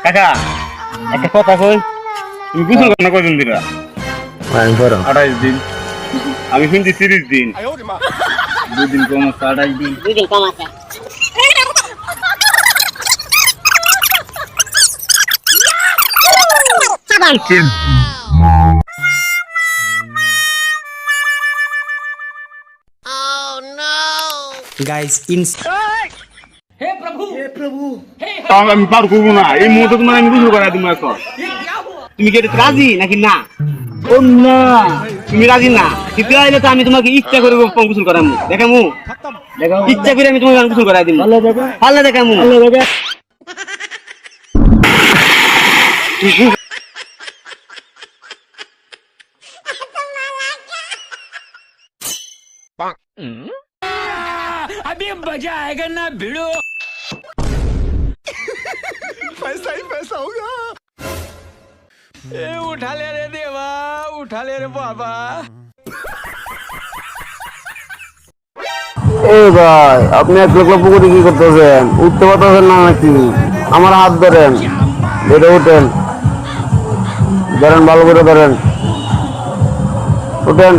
কাকা একটা কথা কই, তুমি গোসল করো না কয়দিন দিরা? 28 দিন। আমি শুনছি 30 দিন। 2 দিন কম আছে, 28 দিন। 2 দিন কম আছে। गाइस इन তাও আমি পার করবো না এই মুহূর্তে, তোমার আমি গোসল করাই দিব এখন। তুমি কি এটা রাজি নাকি না? ও না, তুমি রাজি না কিন্তু আইলে তো আমি তোমাকে ইচ্ছা করে গোসল করামু, দেখামু ইচ্ছা করে আমি তোমাকে গোসল করাই দিব। ভালো দেখামু। अभी मजा आएगा ना भिड़ो। पैसा ही पैसा होगा। ए उठा ले रे देवा, उठा ले रे बाबा। এই ভাই, আপনি এক লোক পুকুরে কি করতেছেন? উঠতে পারতেছেন না নাকি? আমার হাত ধরেন, বেড়ে উঠেন, ধরেন ভালো করে ধরেন, উঠেন।